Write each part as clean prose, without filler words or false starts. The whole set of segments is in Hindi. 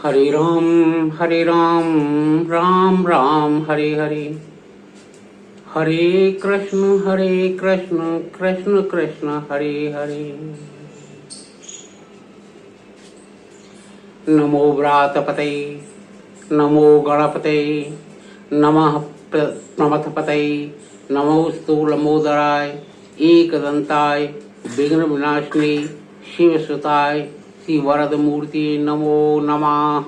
हरे राम राम राम हरे हरे, हरे कृष्ण कृष्ण कृष्ण हरे हरे। नमो व्रातपते नमो गणपते नमः प्रमथपते नमो स्थूलमोदराय एकदंताय विघ्न विनाशिने शिवसुताय श्री वरद मूर्ति नमो नमः।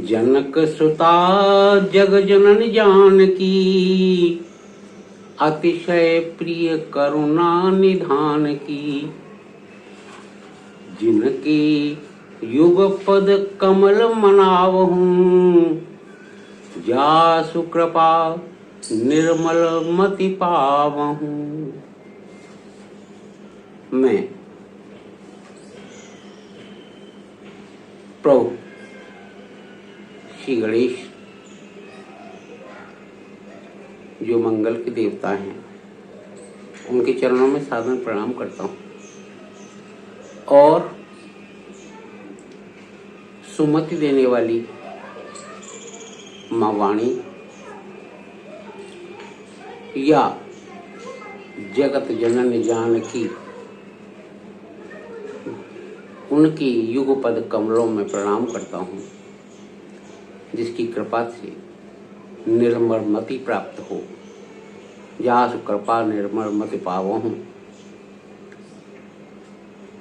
जनक सुता जग जनन जानकी, अतिशय प्रिय करुणा निधान की। जिनके युग पद कमल मनावहूँ, जासु कृपा निर्मल मति पावहूँ। मैं प्रभु श्री गणेश जो मंगल के देवता हैं, उनके चरणों में सादर प्रणाम करता हूँ और सुमति देने वाली माँ वाणी या जगत जनन जानकी, उनकी युगपद कमलों में प्रणाम करता हूँ, जिसकी कृपा से निर्मल मति प्राप्त हो। जासु कृपा निर्मल मति पावहूँ।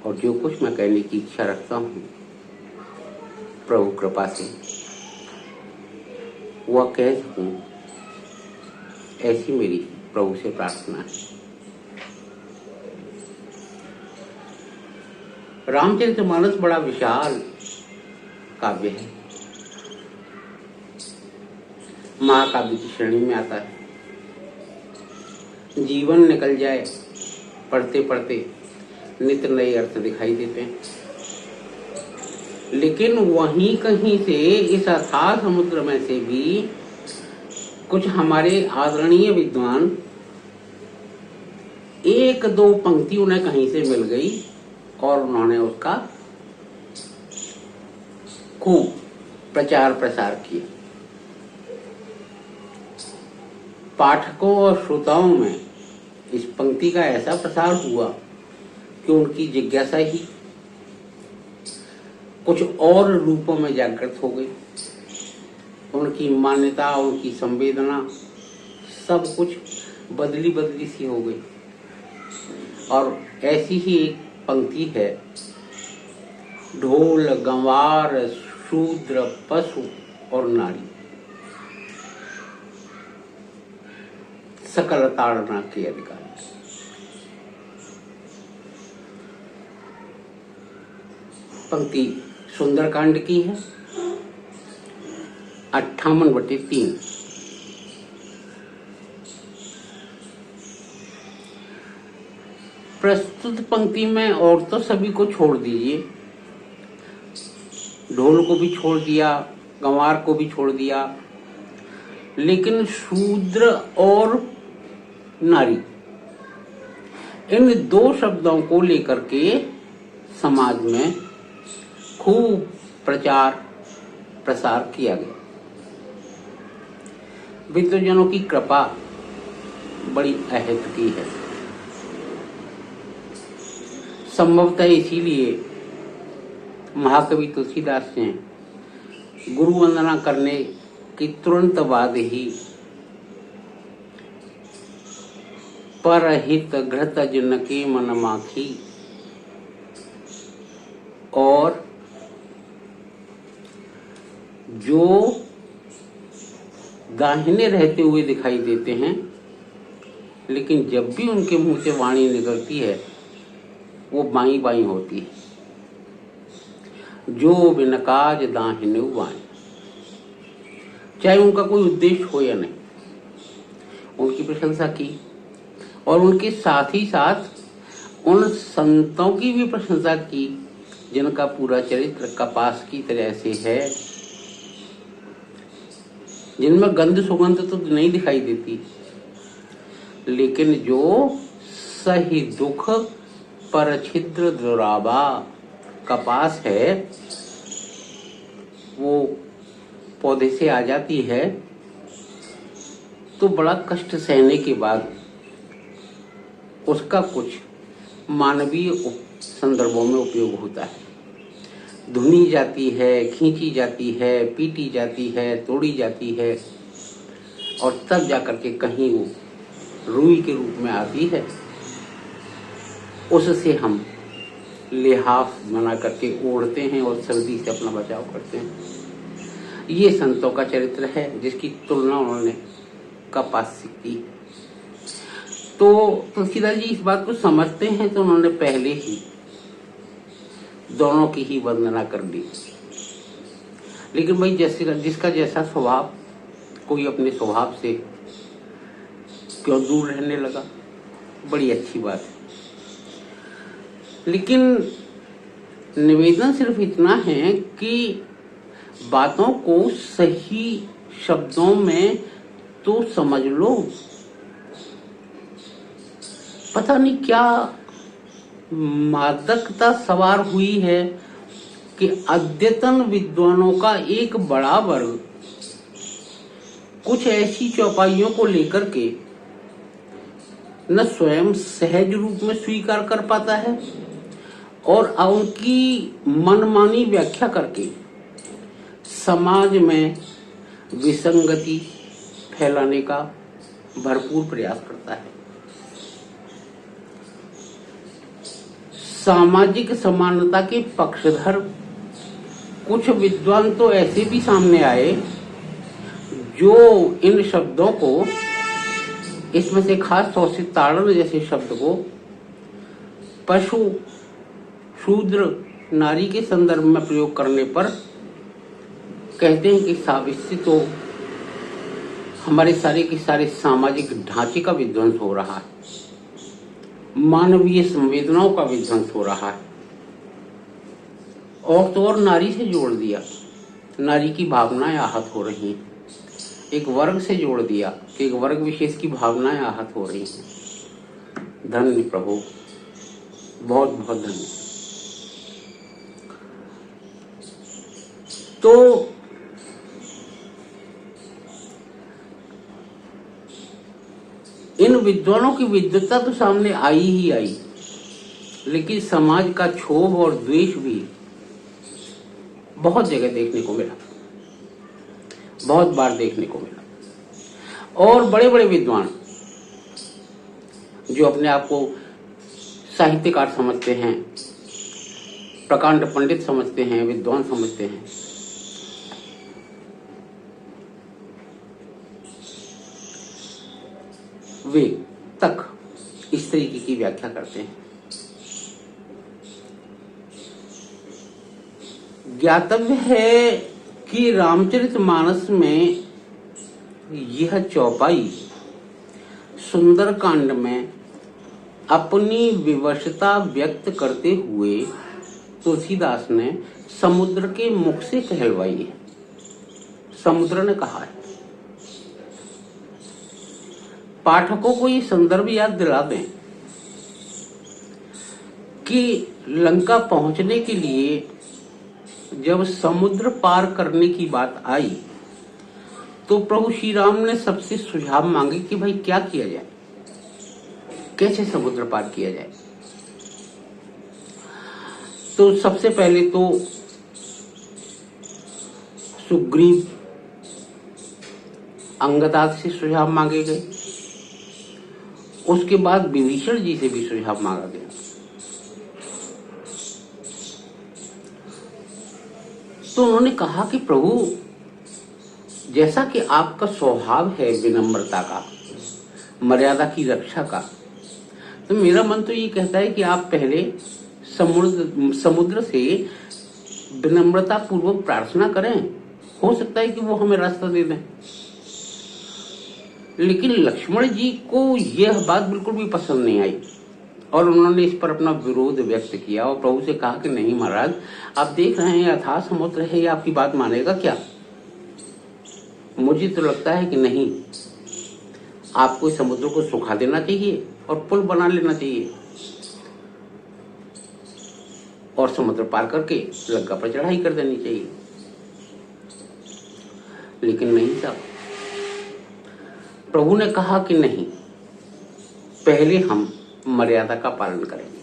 और जो कुछ मैं कहने की इच्छा रखता हूँ, प्रभु कृपा से वह कह सकूं, ऐसी मेरी प्रभु से प्रार्थना है। रामचरितमानस बड़ा विशाल काव्य है, महाकाव्य की श्रेणी में आता है। जीवन निकल जाए पढ़ते पढ़ते नित नए अर्थ दिखाई देते हैं, लेकिन वहीं कहीं से इस अथाह समुद्र में से भी कुछ हमारे आदरणीय विद्वान एक दो पंक्ति उन्हें कहीं से मिल गई और उन्होंने उसका खूब प्रचार प्रसार किया। पाठकों और श्रोताओं में इस पंक्ति का ऐसा प्रसार हुआ कि उनकी जिज्ञासा ही कुछ और रूपों में जागृत हो गई। उनकी मान्यता, उनकी संवेदना सब कुछ बदली बदली सी हो गई। और ऐसी ही एक पंक्ति है, ढोल गंवार शूद्र पशु और नारी सकल ताड़ना के अधिकारी। पंक्ति सुंदरकांड की है, 58/3। प्रस्तुत पंक्ति में और तो सभी को छोड़ दीजिए, ढोल को भी छोड़ दिया, गंवार को भी छोड़ दिया, लेकिन शूद्र और नारी, इन दो शब्दों को लेकर के समाज में खूब प्रचार प्रसार किया गया। विद्वजनों की कृपा बड़ी अहेतुकी है। संभवतः इसीलिए महाकवि तुलसीदास ने गुरु वंदना करने के तुरंत बाद ही परहित घृत जिनके मन माखी और जो दाहिने रहते हुए दिखाई देते हैं, लेकिन जब भी उनके मुंह से वाणी निकलती है वो बाई बाई होती है। जो बिनकाज दाहिने बाई, चाहे उनका कोई उद्देश्य हो या नहीं, उनकी प्रशंसा की। और उनके साथ ही साथ उन संतों की भी प्रशंसा की जिनका पूरा चरित्र कपास की तरह से है, जिनमें गंध सुगंध तो नहीं दिखाई देती, लेकिन जो सही दुख पर छिद्र दुराबा। कपास है वो पौधे से आ जाती है तो बड़ा कष्ट सहने के बाद उसका कुछ मानवीय संदर्भों में उपयोग होता है। धुनी जाती है, खींची जाती है, पीटी जाती है, तोड़ी जाती है और तब जाकर के कहीं वो रुई के रूप में आती है। उससे हम लिहाफ बना करके ओढ़ते हैं और सर्दी से अपना बचाव करते हैं। ये संतों का चरित्र है जिसकी तुलना उन्होंने कपास से की। तो तुलसीदास जी इस बात को समझते हैं तो उन्होंने पहले ही दोनों की ही वंदना कर दी। लेकिन भाई जैसे जिसका जैसा स्वभाव, कोई अपने स्वभाव से क्यों दूर रहने लगा, बड़ी अच्छी बात है। लेकिन निवेदन सिर्फ इतना है कि बातों को सही शब्दों में तो समझ लो। पता नहीं क्या मादकता सवार हुई है कि अद्यतन विद्वानों का एक बड़ा वर्ग कुछ ऐसी चौपाइयों को लेकर के न स्वयं सहज रूप में स्वीकार कर पाता है और उनकी मनमानी व्याख्या करके समाज में विसंगति फैलाने का भरपूर प्रयास करता है। सामाजिक समानता के पक्षधर कुछ विद्वान तो ऐसे भी सामने आए जो इन शब्दों को, इसमें से खास तौर से ताड़न जैसे शब्द को पशु, शूद्र, नारी के संदर्भ में प्रयोग करने पर कहते हैं कि इससे तो हमारे सारे के सारे सामाजिक ढांचे का विध्वंस हो रहा है, मानवीय संवेदनाओं का विध्वंस हो रहा है। और तो और नारी से जोड़ दिया, नारी की भावनाएं आहत हो रही हैं। एक वर्ग से जोड़ दिया कि एक वर्ग विशेष की भावनाएं आहत हो रही हैं। धन्य प्रभु, बहुत बहुत धन्य। तो इन विद्वानों की विद्वत्ता तो सामने आई ही आई, लेकिन समाज का क्षोभ और द्वेष भी बहुत जगह देखने को मिला, बहुत बार देखने को मिला। और बड़े बड़े विद्वान जो अपने आप को साहित्यकार समझते हैं, प्रकांड पंडित समझते हैं, विद्वान समझते हैं, वे तक इस तरीके की व्याख्या करते हैं। ज्ञातव्य है कि रामचरितमानस में यह चौपाई सुंदरकांड में अपनी विवशता व्यक्त करते हुए तुलसीदास ने समुद्र के मुख से कहलवाई है। समुद्र ने कहा है। पाठकों को ये संदर्भ याद दिला दें कि लंका पहुंचने के लिए जब समुद्र पार करने की बात आई तो प्रभु श्री राम ने सबसे सुझाव मांगे कि भाई क्या किया जाए, कैसे समुद्र पार किया जाए। तो सबसे पहले तो सुग्रीव, अंगदाद से सुझाव मांगे गए। उसके बाद विभीषण जी से भी सुझाव मांगा गया। तो उन्होंने कहा कि प्रभु, जैसा कि आपका स्वभाव है विनम्रता का, मर्यादा की रक्षा का, तो मेरा मन तो ये कहता है कि आप पहले समुद्र से विनम्रता पूर्वक प्रार्थना करें, हो सकता है कि वो हमें रास्ता दे दें। लेकिन लक्ष्मण जी को यह बात बिल्कुल भी पसंद नहीं आई और उन्होंने इस पर अपना विरोध व्यक्त किया और प्रभु से कहा कि नहीं महाराज, आप देख रहे हैं अथाह समुद्र है, ये आपकी बात मानेगा क्या? मुझे तो लगता है कि नहीं, आपको इस समुद्र को सुखा देना चाहिए और पुल बना लेना चाहिए। और समुद्र पार करके लंका पर चढ़ाई कर देनी चाहिए। लेकिन नहीं साहब, प्रभु ने कहा कि नहीं, पहले हम मर्यादा का पालन करेंगे।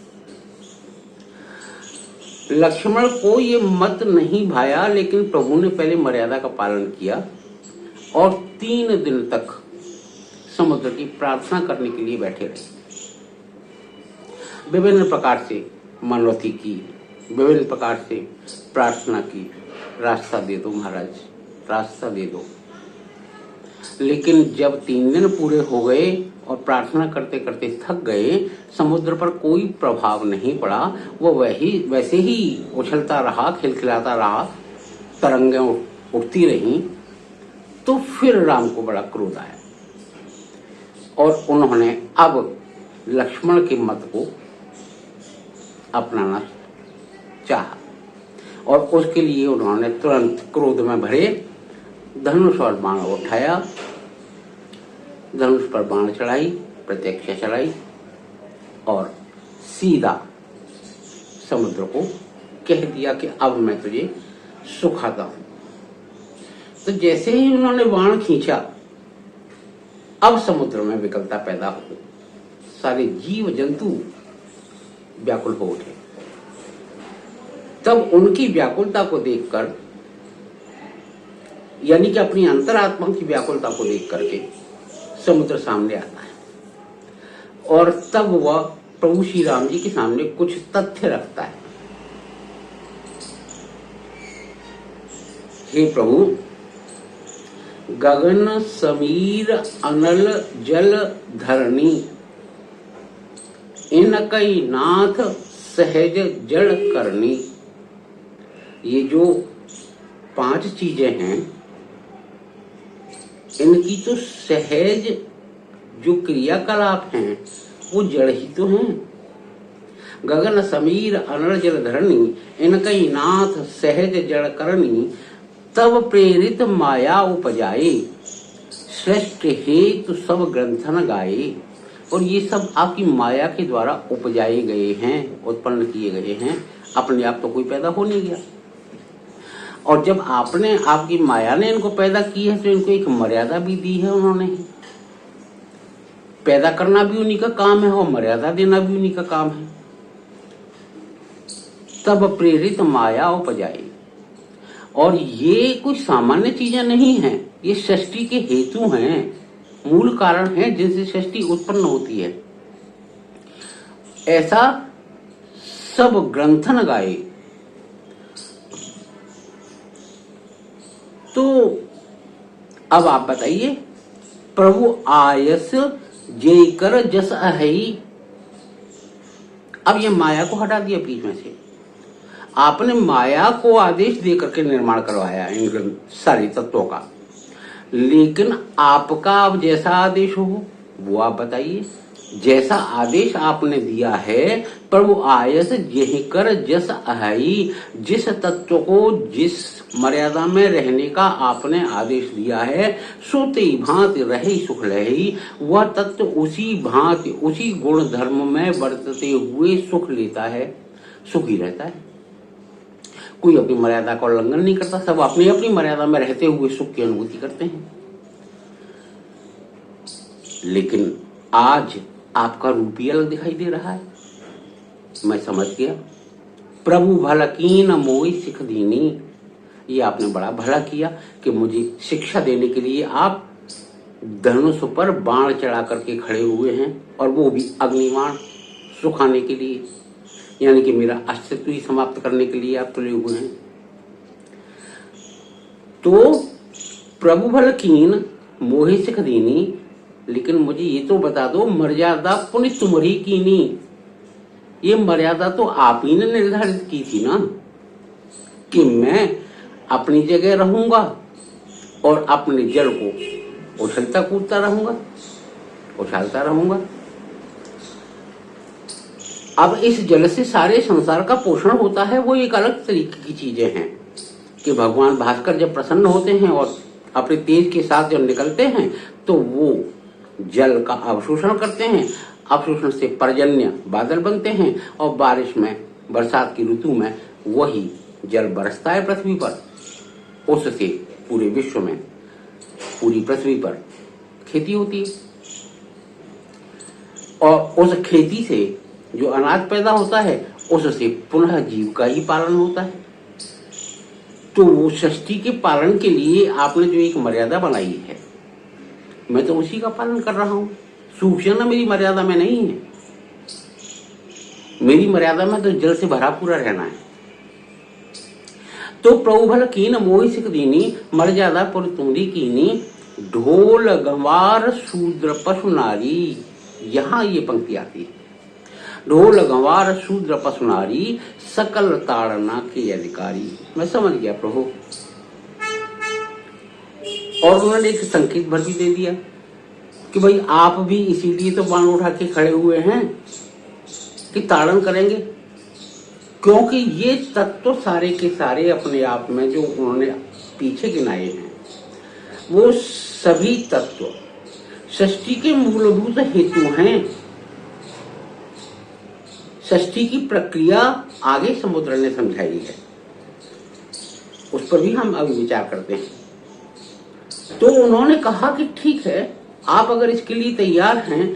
लक्ष्मण को ये मत नहीं भाया, लेकिन प्रभु ने पहले मर्यादा का पालन किया और 3 दिन तक समुद्र की प्रार्थना करने के लिए बैठे रहे। विभिन्न प्रकार से मनोरथी की, विभिन्न प्रकार से प्रार्थना की, रास्ता दे दो महाराज, रास्ता दे दो। लेकिन जब 3 दिन पूरे हो गए और प्रार्थना करते करते थक गए, समुद्र पर कोई प्रभाव नहीं पड़ा, वो वैसे ही उछलता रहा, खिलखिलाता रहा, तरंगें उठती रहीं, तो फिर राम को बड़ा क्रोध आया और उन्होंने अब लक्ष्मण के मत को अपनाना चाहा और उसके लिए उन्होंने तुरंत क्रोध में भरे धनुष और बाण उठाया, धनुष पर बाण चढ़ाई, प्रत्यक्षा चढ़ाई और सीधा समुद्र को कह दिया कि अब मैं तुझे सुखाता हूं। तो जैसे ही उन्होंने बाण खींचा, अब समुद्र में विकलता पैदा हो गई, सारे जीव जंतु व्याकुल हो उठे। तब उनकी व्याकुलता को देखकर, यानी कि अपनी अंतरात्मा की व्याकुलता को देख करके समुद्र सामने आता है और तब वह प्रभु श्री राम जी के सामने कुछ तथ्य रखता है। हे प्रभु, गगन समीर अनल जल धरणी, इनकई नाथ सहज जड़ करनी। ये जो 5 चीजें हैं, इनकी तो सहज जो क्रियाकलाप हैं वो जड़ ही तो हैं। गगन समीर अनल जल धरणी, इनकई नाथ सहज जड़ करनी, तब प्रेरित माया उपजाए, श्रेष्ठ हेतु सब ग्रंथन गाए। और ये सब आपकी माया के द्वारा उपजाए गए हैं, उत्पन्न किए गए हैं, अपने आप तो कोई पैदा हो नहीं गया। और जब आपकी माया ने इनको पैदा की है तो इनको एक मर्यादा भी दी है उन्होंने। पैदा करना भी उन्हीं का काम है और मर्यादा देना भी उन्हीं का काम है। तब प्रेरित माया उपजाए, और ये कोई सामान्य चीजें नहीं हैं, ये सृष्टि के हेतु हैं, मूल कारण है जिनसे सृष्टि उत्पन्न होती है। ऐसा सब ग्रंथन गाए। तो अब आप बताइए, प्रभु आयस जेकर जस अहि। अब ये माया को हटा दिया बीच में से, आपने माया को आदेश दे करके निर्माण करवाया इन सारी तत्वों का, लेकिन आपका अब जैसा आदेश हो वो आप बताइए। जैसा आदेश आपने दिया है, प्रभु आयस यही कर जस अहि, जिस तत्व को जिस मर्यादा में रहने का आपने आदेश दिया है, सोते भांति रहे सुख लही, वह तत्व उसी भांति उसी गुण धर्म में बरतते हुए सुख लेता है, सुखी रहता है। कोई अपनी मर्यादा का उल्लंघन नहीं करता, सब अपनी अपनी मर्यादा में रहते हुए सुख की अनुभूति करते हैं। लेकिन आज आपका रूप ही अलग दिखाई दे रहा है। मैं समझ गया, प्रभु भला कीन मोई सिख दीनी। ये आपने बड़ा भला किया कि मुझे शिक्षा देने के लिए आप धनुष पर बाण चढ़ा करके खड़े हुए हैं, और वो भी अग्निबाण सुखाने के लिए, यानी कि मेरा अस्तित्व ही समाप्त करने के लिए आप तुले हुए हैं। तो प्रभु भल कीन मोहि सिख दीनी, लेकिन मुझे ये तो बता दो, मर्यादा पुण्य तुम्हारी कीनी। ये मर्यादा तो आप ही ने निर्धारित की थी ना, कि मैं अपनी जगह रहूंगा और अपने जल को उछलता कूदता रहूंगा, उछालता रहूंगा। अब इस जल से सारे संसार का पोषण होता है, वो एक अलग तरीके की चीजें हैं कि भगवान भास्कर जब प्रसन्न होते हैं और अपने तेज के साथ जब निकलते हैं तो वो जल का अवशोषण करते हैं, अवशोषण से पर्जन्य बादल बनते हैं और बारिश में बरसात की ऋतु में वही जल बरसता है पृथ्वी पर, उससे पूरे विश्व में, पूरी पृथ्वी पर खेती होती है और उस खेती से जो अनाज पैदा होता है उससे पुनः जीव का ही पालन होता है। तो वो सृष्टि के पालन के लिए आपने जो एक मर्यादा बनाई है, मैं तो उसी का पालन कर रहा हूं। सूख जाना मेरी मर्यादा में नहीं है, मेरी मर्यादा में तो जल से भरा पूरा रहना है। तो प्रभु भल कीन मोहि सिख दीनी, मर्यादा पुर तुमरी कीनी, ढोल गंवार शूद्र पशु नारी। यहां ये पंक्ति आती है, ढोल गंवार शूद्र पशु नारी, सकल ताड़ना के अधिकारी। मैं समझ गया प्रभु। और उन्होंने एक संकेत भर भी दे दिया कि भाई आप भी इसीलिए तो बाण उठा के खड़े हुए हैं कि ताड़न करेंगे, क्योंकि ये तत्व सारे के सारे अपने आप में जो उन्होंने पीछे गिनाए हैं, वो सभी तत्व सृष्टि के मूलभूत हेतु हैं। सृष्टि की प्रक्रिया आगे समुद्र ने समझाई है, उस पर भी हम अभी विचार करते हैं। तो उन्होंने कहा कि ठीक है, आप अगर इसके लिए तैयार हैं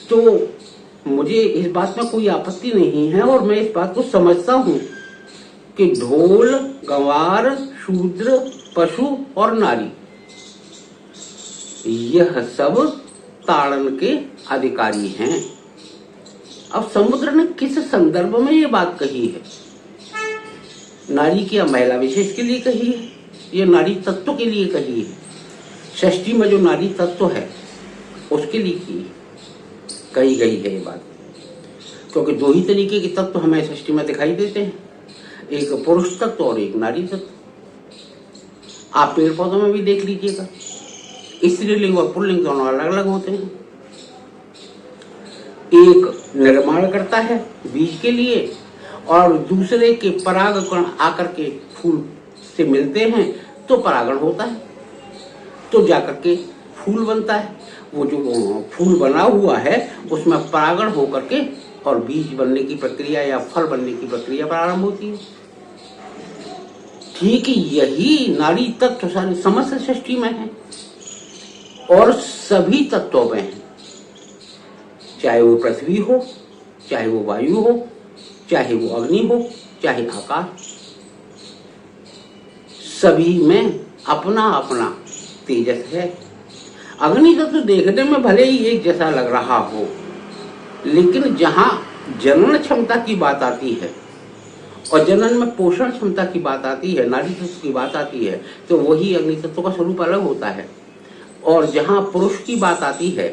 तो मुझे इस बात में कोई आपत्ति नहीं है, और मैं इस बात को समझता हूं कि ढोल गंवार शूद्र पशु और नारी यह सब ताड़न के अधिकारी हैं। अब समुद्र ने किस संदर्भ में ये बात कही है? नारी की महिला विशेष के लिए कही है, ये नारी तत्व के लिए कही है। सृष्टि में जो नारी तत्व है उसके लिए कही गई है ये बात, क्योंकि दो ही तरीके के तत्व हमें सृष्टि में दिखाई देते हैं, एक पुरुष तत्व और एक नारी तत्व। आप पेड़ पौधों में भी देख लीजिएगा, स्त्रीलिंग और पुल्लिंग दोनों अलग अलग होते हैं। एक निर्माण करता है बीज के लिए, और दूसरे के परागकण आकर के फूल से मिलते हैं तो परागण होता है, तो जाकर के फूल बनता है। वो जो फूल बना हुआ है उसमें परागण होकर के और बीज बनने की प्रक्रिया या फल बनने की प्रक्रिया प्रारंभ होती है। ठीक यही नारी तत्व सारी समस्त सृष्टि में है और सभी तत्वों में है, चाहे वो पृथ्वी हो, चाहे वो वायु हो, चाहे वो अग्नि हो, चाहे आकाश, सभी में अपना अपना तेजस है। अग्नि तत्व देखने में भले ही एक जैसा लग रहा हो, लेकिन जहां जनन क्षमता की बात आती है और जनन में पोषण क्षमता की बात आती है, नारी तत्व की बात आती है, तो वही अग्नि तत्व का स्वरूप अलग होता है। और जहां पुरुष की बात आती है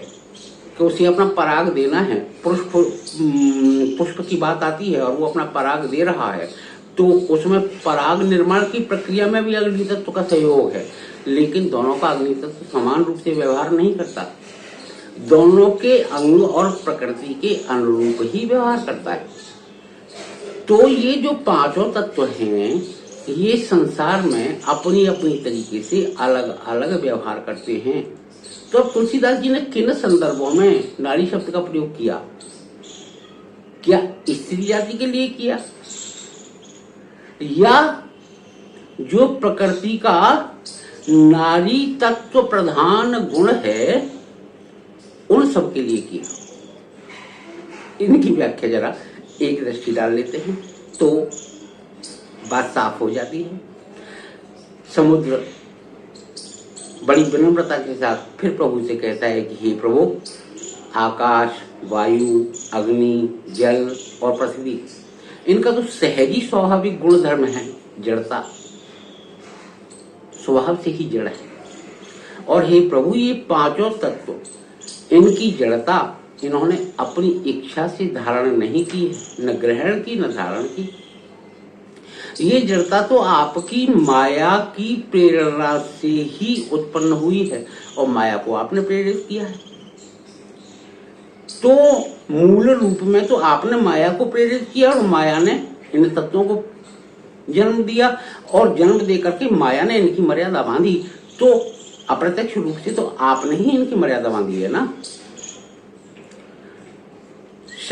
कि उसे अपना पराग देना है, पुष्प की बात आती है और वो अपना पराग दे रहा है, तो उसमें पराग निर्माण की प्रक्रिया में भी अग्नि तत्व का सहयोग है। लेकिन दोनों का अग्नि तत्व समान रूप से व्यवहार नहीं करता, दोनों के अंग और प्रकृति के अनुरूप ही व्यवहार करता है। तो ये जो पांचों तत्व हैं, ये संसार में अपनी अपनी तरीके से अलग अलग व्यवहार करते हैं। तो अब तुलसीदास जी ने किन संदर्भों में नारी शब्द का प्रयोग किया? क्या स्त्री जाति के लिए किया, या जो प्रकृति का नारी तत्व प्रधान गुण है उन सब के लिए किया? इनकी व्याख्या जरा एक दृष्टि डाल लेते हैं तो बात साफ हो जाती है। समुद्र बड़ी विनम्रता के साथ फिर प्रभु से कहता है कि हे प्रभु, आकाश, वायु, अग्नि, जल और पृथ्वी, इनका तो सहजी स्वाभाविक गुण धर्म है जड़ता, स्वभाव से ही जड़ है। और हे प्रभु, ये पांचों तत्व, इनकी जड़ता इन्होंने अपनी इच्छा से धारण नहीं की है, न ग्रहण की न धारण की। ये जड़ता तो आपकी माया की प्रेरणा से ही उत्पन्न हुई है और माया को आपने प्रेरित किया है। तो मूल रूप में तो आपने माया को प्रेरित किया और माया ने इन तत्वों को जन्म दिया, और जन्म देकर के माया ने इनकी मर्यादा बांधी। तो अप्रत्यक्ष रूप से तो आपने ही इनकी मर्यादा बांधी है ना।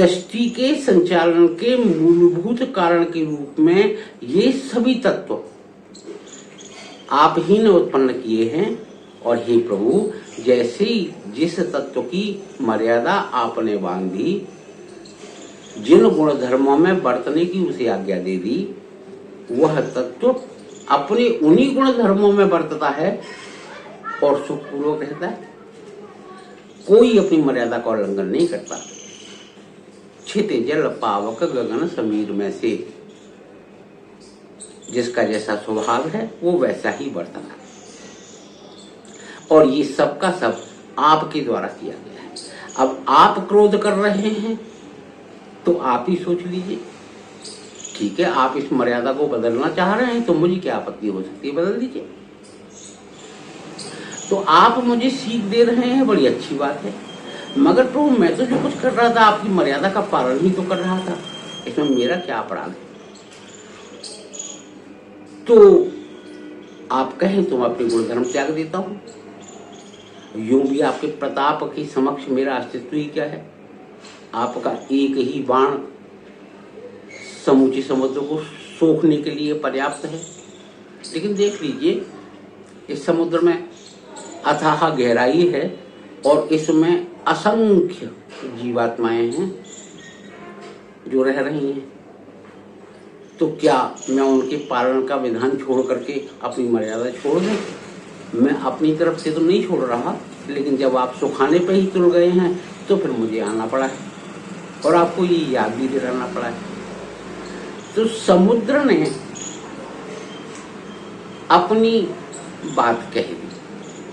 सृष्टि के संचालन के मूलभूत कारण के रूप में ये सभी तत्व आप ही ने उत्पन्न किए हैं। और हे प्रभु, जैसे ही जिस तत्व की मर्यादा आपने बांधी, जिन गुण धर्मों में बरतने की उसे आज्ञा दे दी, वह तत्व अपने उन्हीं गुण धर्मों में बरतता है और सुखपूर्वक रहता है। कोई अपनी मर्यादा का उल्लंघन नहीं करता। छिते जल पावक गगन समीर में से, जिसका जैसा स्वभाव है वो वैसा ही बरतना है। और ये सब का सब आपके द्वारा किया गया है। अब आप क्रोध कर रहे हैं तो आप ही सोच लीजिए। ठीक है, आप इस मर्यादा को बदलना चाह रहे हैं तो मुझे क्या आपत्ति हो सकती है, बदल दीजिए। तो आप मुझे सीख दे रहे हैं, बड़ी अच्छी बात है। मगर प्रभु, मैं तो जो कुछ कर रहा था आपकी मर्यादा का पालन ही तो कर रहा था, इसमें मेरा क्या अपराध है? तो आप कहें तो मैं अपने गुणधर्म त्याग देता हूं। यूं भी आपके प्रताप के समक्ष मेरा अस्तित्व ही क्या है? आपका एक ही बाण समूचे समुद्र को सोखने के लिए पर्याप्त है। लेकिन देख लीजिए, इस समुद्र में अथाह गहराई है और इसमें असंख्य जीवात्माएं हैं जो रह रही हैं। तो क्या मैं उनके पालन का विधान छोड़ करके अपनी मर्यादा छोड़ दूं? मैं अपनी तरफ से तो नहीं छोड़ रहा, लेकिन जब आप सुखाने पे ही तुल गए हैं तो फिर मुझे आना पड़ा है और आपको ये याद भी दिलाना पड़ा है। तो समुद्र ने अपनी बात कह दी,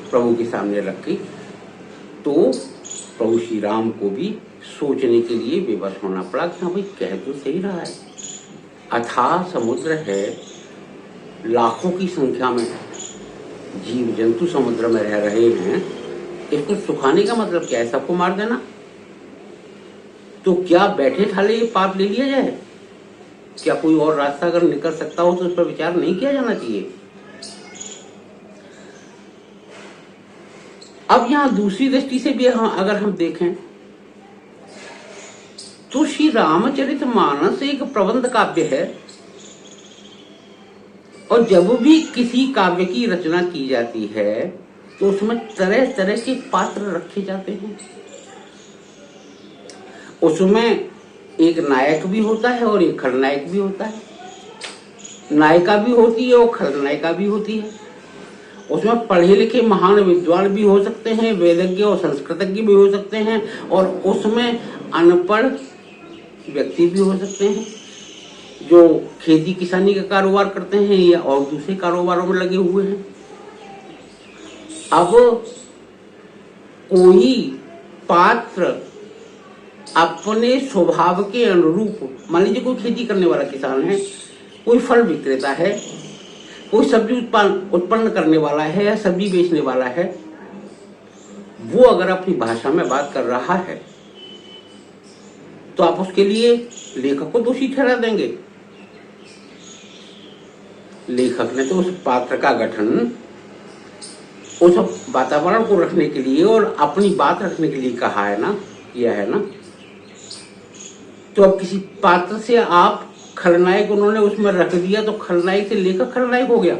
प्रभु के सामने रखी, तो प्रभु श्री राम को भी सोचने के लिए विवश होना पड़ा कि हाँ भाई, कह तो सही रहा है। अथाह समुद्र है, लाखों की संख्या में जीव जंतु समुद्र में रह रहे हैं। इसको सुखाने का मतलब क्या है? सबको मार देना? तो क्या बैठे ठाले ये पाप ले लिया जाए? क्या कोई और रास्ता अगर निकल सकता हो तो उस पर विचार नहीं किया जाना चाहिए? अब यहां दूसरी दृष्टि से भी अगर हम देखें तो श्री रामचरितमानस एक प्रबंध काव्य है, और जब भी किसी काव्य की रचना की जाती है तो उसमें तरह तरह के पात्र रखे जाते हैं। उसमें एक नायक भी होता है और एक खलनायक भी होता है। नायिका भी होती है और खलनायिका भी होती है। उसमें पढ़े लिखे महान विद्वान भी हो सकते हैं, वेदज्ञ और संस्कृतज्ञ भी हो सकते हैं, और उसमें अनपढ़ व्यक्ति भी हो सकते हैं जो खेती किसानी का कारोबार करते हैं या और दूसरे कारोबारों में लगे हुए हैं। अब कोई पात्र अपने स्वभाव के अनुरूप, मान लीजिए कोई खेती करने वाला किसान है, कोई फल विक्रेता है, कोई सब्जी उत्पन्न करने वाला है या सब्जी बेचने वाला है, वो अगर अपनी भाषा में बात कर रहा है तो आप उसके लिए लेखक को दोषी ठहरा देंगे। लेखक ने तो उस पात्र का गठन उस वातावरण को रखने के लिए और अपनी बात रखने के लिए कहा है ना, किया है ना। तो अब किसी पात्र से आप खलनायक उन्होंने उसमें रख दिया तो खलनायक से लेखक खलनायक हो गया।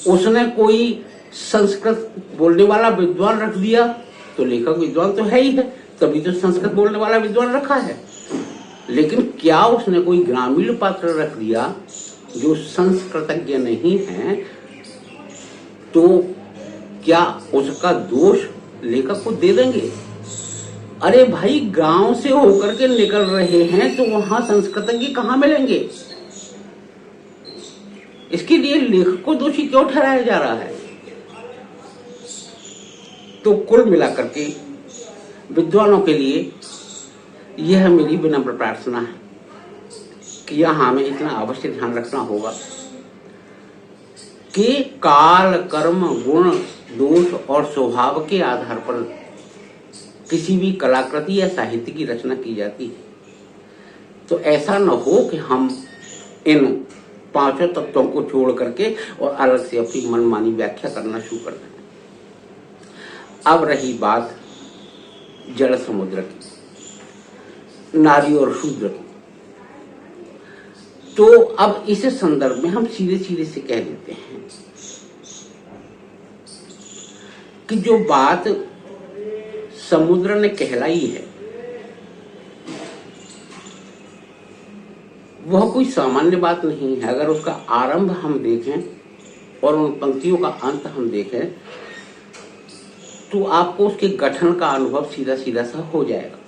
उसने कोई संस्कृत बोलने वाला विद्वान रख दिया तो लेखक विद्वान तो है ही है, तभी तो संस्कृत बोलने वाला विद्वान रखा है। लेकिन क्या उसने कोई ग्रामीण पात्र रख दिया जो संस्कृतज्ञ नहीं है, तो क्या उसका दोष लेखक को दे देंगे? अरे भाई, गांव से होकर के निकल रहे हैं तो वहां संस्कृतज्ञ कहां मिलेंगे? इसके लिए लेखक को दोषी क्यों ठहराया जा रहा है? तो कुल मिलाकर के विद्वानों के लिए यह मेरी विनम्र प्रार्थना है कि यहां हमें इतना अवश्य ध्यान रखना होगा कि काल, कर्म, गुण, दोष और स्वभाव के आधार पर किसी भी कलाकृति या साहित्य की रचना की जाती है, तो ऐसा न हो कि हम इन पांचों तत्वों को छोड़ करके और अलग से अपनी मनमानी व्याख्या करना शुरू कर दें। अब रही बात जल समुद्र की, नारी और शूद्र की। तो अब इस संदर्भ में हम सीधे सीधे से कह देते हैं कि जो बात समुद्र ने कहलाई है वह कोई सामान्य बात नहीं है। अगर उसका आरंभ हम देखें और उन पंक्तियों का अंत हम देखें तो आपको उसके गठन का अनुभव सीधा सीधा सा हो जाएगा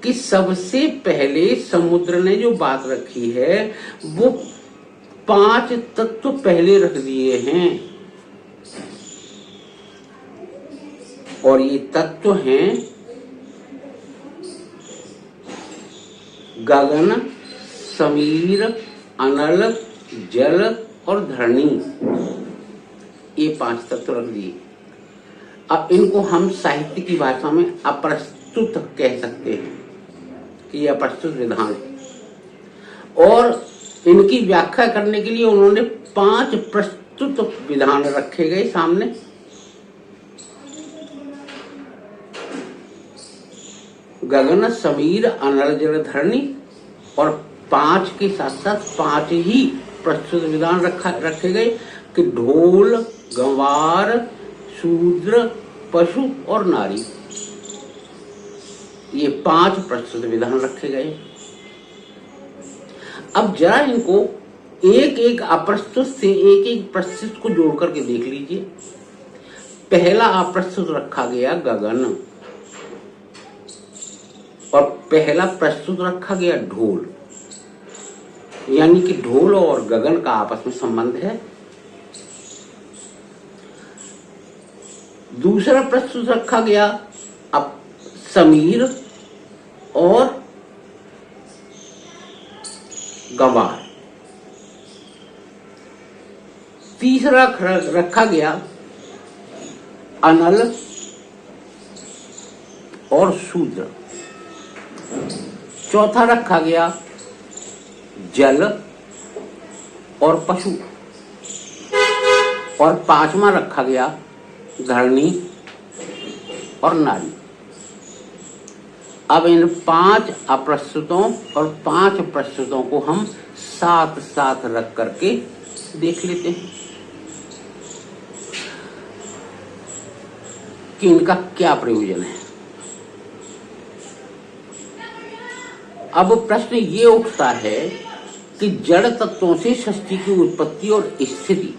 कि सबसे पहले समुद्र ने जो बात रखी है वो 5 तत्व पहले रख दिए हैं और ये तत्व हैं गगन, समीर, अनल, जल और धरणी। ये 5 तत्व रख दिए। अब इनको हम साहित्य की भाषा में अप्रस्तुत कह सकते हैं कि यह अप्रस्तुत विधान है और इनकी व्याख्या करने के लिए उन्होंने 5 प्रस्तुत विधान रखे गए सामने। गगन, समीर, अनल, जल, धरणी और 5 के साथ साथ 5 ही प्रस्तुत विधान रखे गए कि ढोल, गंवार, शूद्र, पशु और नारी। ये 5 प्रस्तुत विधान रखे गए। अब जरा इनको एक एक अप्रस्तुत से एक एक प्रस्तुत को जोड़ करके देख लीजिए। पहला अप्रस्तुत रखा गया गगन और पहला प्रस्तुत रखा गया ढोल, यानी कि ढोल और गगन का आपस में संबंध है। दूसरा प्रस्तुत रखा गया अब समीर और गंवार। तीसरा रखा गया अनल और शूद्र। चौथा रखा गया जल और पशु और 5वां रखा गया धरणी और नारी। अब इन 5 अप्रस्तुतों और 5 प्रस्तुतों को हम साथ साथ रख करके देख लेते हैं कि इनका क्या प्रयोजन है। अब प्रश्न ये उठता है कि जड़ तत्वों से सृष्टि की उत्पत्ति और स्थिति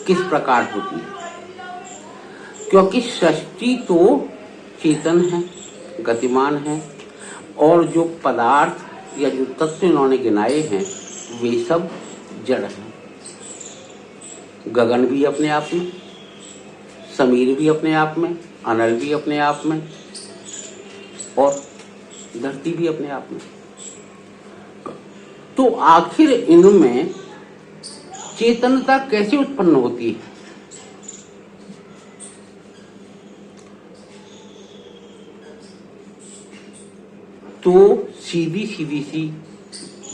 किस प्रकार होती है, क्योंकि सृष्टि तो चेतन है, गतिमान है और जो पदार्थ या जो तत्व इन्होंने गिनाए हैं वे सब जड़ हैं। गगन भी अपने आप में, समीर भी अपने आप में, अनल भी अपने आप में और धरती भी अपने आप में। तो आखिर इनमें चेतनता कैसे उत्पन्न होती है? तो सीधी सीधी सी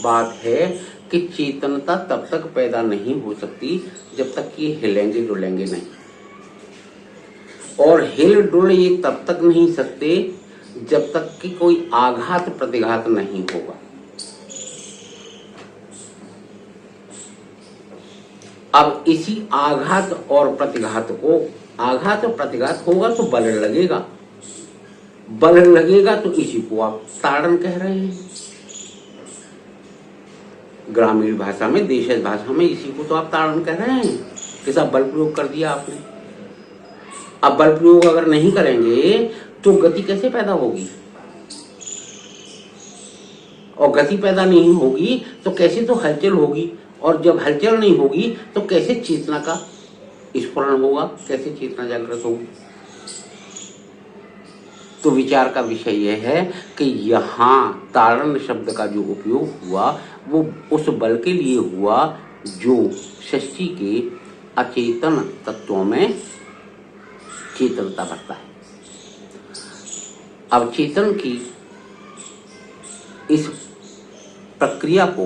बात है कि चेतनता तब तक पैदा नहीं हो सकती जब तक ये हिलेंगे डुलेंगे नहीं, और हिल डुल ये तब तक नहीं सकते जब तक कि कोई आघात प्रतिघात नहीं होगा। अब इसी आघात और प्रतिघात को, आघात और प्रतिघात होगा तो बल लगेगा, बल लगेगा तो इसी को आप ताड़न कह रहे हैं। ग्रामीण भाषा में, देशज भाषा में इसी को तो आप ताड़न कह रहे हैं। कैसा बल प्रयोग कर दिया आपने। अब बल प्रयोग अगर नहीं करेंगे तो गति कैसे पैदा होगी, और गति पैदा नहीं होगी तो कैसे तो हलचल होगी, और जब हलचल नहीं होगी तो कैसे चेतना का स्फुरण होगा, कैसे चेतना जागृत होगी। तो विचार का विषय यह है कि यहाँ ताड़न शब्द का जो उपयोग हुआ वो उस बल के लिए हुआ जो सृष्टि के अचेतन तत्वों में चेतनता भरता है। अब चेतन की इस प्रक्रिया को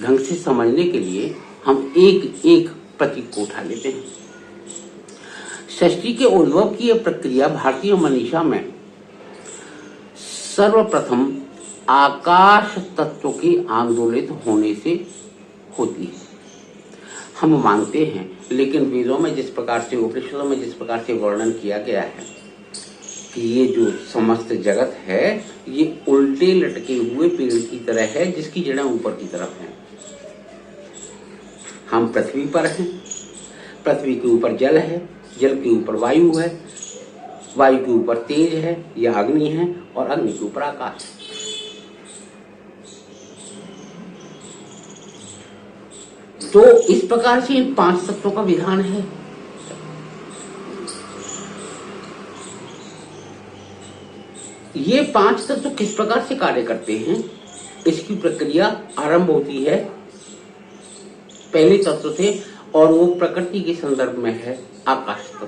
ढंग से समझने के लिए हम एक एक प्रतीक को उठा लेते हैं। सृष्टि के उद्भव की यह प्रक्रिया भारतीय मनीषा में सर्वप्रथम आकाश तत्व के आंदोलित होने से होती है। हम मानते हैं, लेकिन वेदों में जिस प्रकार से, उपनिषदों में जिस प्रकार से वर्णन किया गया है कि ये जो समस्त जगत है ये उल्टे लटके हुए पेड़ की तरह है जिसकी जड़ें ऊपर की तरफ हैं। हम पृथ्वी पर हैं, पृथ्वी के ऊपर जल है, जल के ऊपर वायु है, वायु के ऊपर तेज है या अग्नि है, और अग्नि के ऊपर आकाश है। तो इस प्रकार से इन 5 तत्वों का विधान है। ये 5 तत्व किस प्रकार से कार्य करते हैं, इसकी प्रक्रिया आरंभ होती है पहले तत्व से, और वो प्रकृति के संदर्भ में है आकाश तत्व।